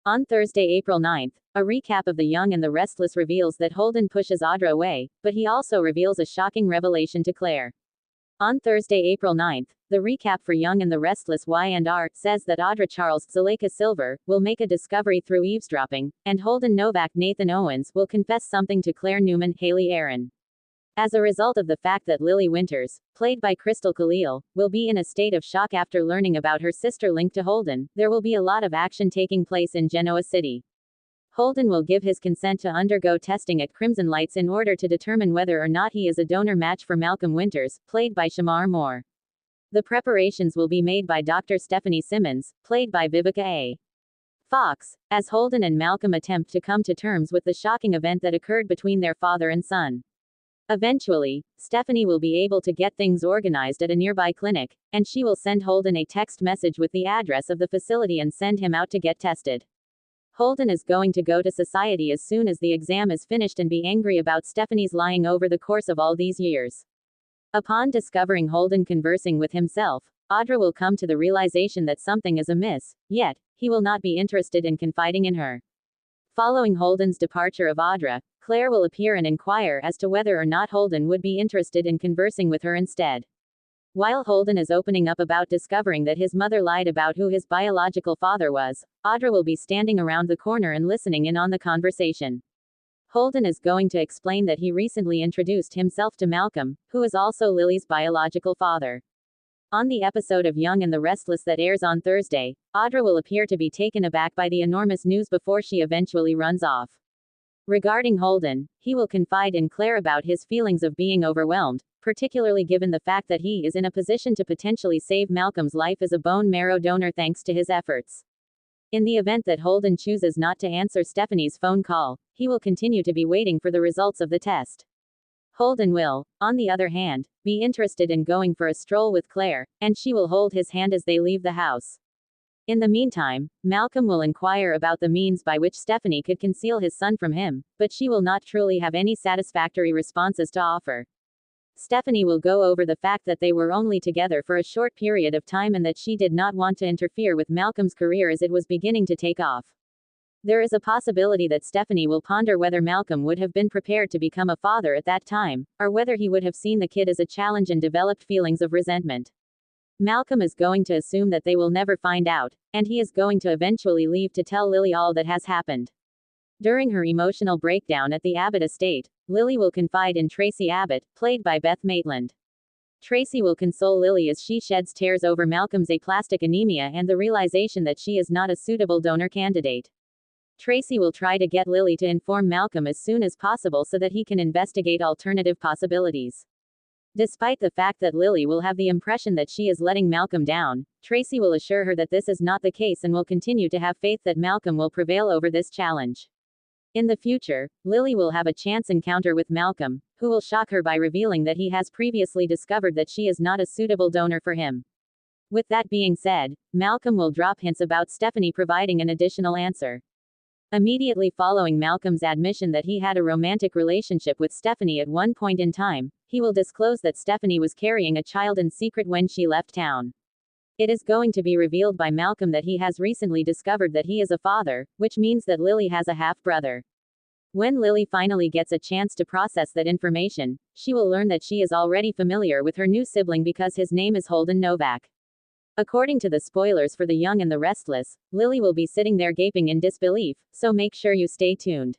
On Thursday, April 9th, a recap of The Young and the Restless reveals that Holden pushes Audra away, but he also reveals a shocking revelation to Claire. On Thursday, April 9th, the recap for Young and the Restless Y&R says that Audra Charles, Zuleika Silver, will make a discovery through eavesdropping, and Holden Novak Nathan Owens will confess something to Claire Newman Haley Aaron. As a result of the fact that Lily Winters, played by Crystal Khalil, will be in a state of shock after learning about her sister linked to Holden, there will be a lot of action taking place in Genoa City. Holden will give his consent to undergo testing at Crimson Lights in order to determine whether or not he is a donor match for Malcolm Winters, played by Shamar Moore. The preparations will be made by Dr. Stephanie Simmons, played by Vivica A. Fox, as Holden and Malcolm attempt to come to terms with the shocking event that occurred between their father and son. Eventually, Stephanie will be able to get things organized at a nearby clinic, and she will send Holden a text message with the address of the facility and send him out to get tested. Holden is going to go to society as soon as the exam is finished and be angry about Stephanie's lying over the course of all these years. Upon discovering Holden conversing with himself, Audra will come to the realization that something is amiss, yet, he will not be interested in confiding in her. Following Holden's departure of Audra, Claire will appear and inquire as to whether or not Holden would be interested in conversing with her instead. While Holden is opening up about discovering that his mother lied about who his biological father was, Audra will be standing around the corner and listening in on the conversation. Holden is going to explain that he recently introduced himself to Malcolm, who is also Lily's biological father. On the episode of Young and the Restless that airs on Thursday, Audra will appear to be taken aback by the enormous news before she eventually runs off. Regarding Holden, he will confide in Claire about his feelings of being overwhelmed, particularly given the fact that he is in a position to potentially save Malcolm's life as a bone marrow donor thanks to his efforts. In the event that Holden chooses not to answer Stephanie's phone call, he will continue to be waiting for the results of the test. Holden will, on the other hand, be interested in going for a stroll with Claire, and she will hold his hand as they leave the house. In the meantime, Malcolm will inquire about the means by which Stephanie could conceal his son from him, but she will not truly have any satisfactory responses to offer. Stephanie will go over the fact that they were only together for a short period of time and that she did not want to interfere with Malcolm's career as it was beginning to take off. There is a possibility that Stephanie will ponder whether Malcolm would have been prepared to become a father at that time, or whether he would have seen the kid as a challenge and developed feelings of resentment. Malcolm is going to assume that they will never find out, and he is going to eventually leave to tell Lily all that has happened. During her emotional breakdown at the Abbott estate, Lily will confide in Tracy Abbott, played by Beth Maitland. Tracy will console Lily as she sheds tears over Malcolm's aplastic anemia and the realization that she is not a suitable donor candidate. Tracy will try to get Lily to inform Malcolm as soon as possible so that he can investigate alternative possibilities. Despite the fact that Lily will have the impression that she is letting Malcolm down, Tracy will assure her that this is not the case and will continue to have faith that Malcolm will prevail over this challenge. In the future, Lily will have a chance encounter with Malcolm, who will shock her by revealing that he has previously discovered that she is not a suitable donor for him. With that being said, Malcolm will drop hints about Stephanie providing an additional answer. Immediately following Malcolm's admission that he had a romantic relationship with Stephanie at one point in time, he will disclose that Stephanie was carrying a child in secret when she left town. It is going to be revealed by Malcolm that he has recently discovered that he is a father, which means that Lily has a half-brother. When Lily finally gets a chance to process that information, she will learn that she is already familiar with her new sibling because his name is Holden Novak. According to the spoilers for The Young and the Restless, Lily will be sitting there gaping in disbelief, so make sure you stay tuned.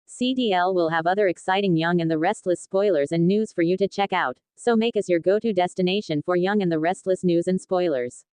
CDL will have other exciting Young and the Restless spoilers and news for you to check out, so make us your go-to destination for Young and the Restless news and spoilers.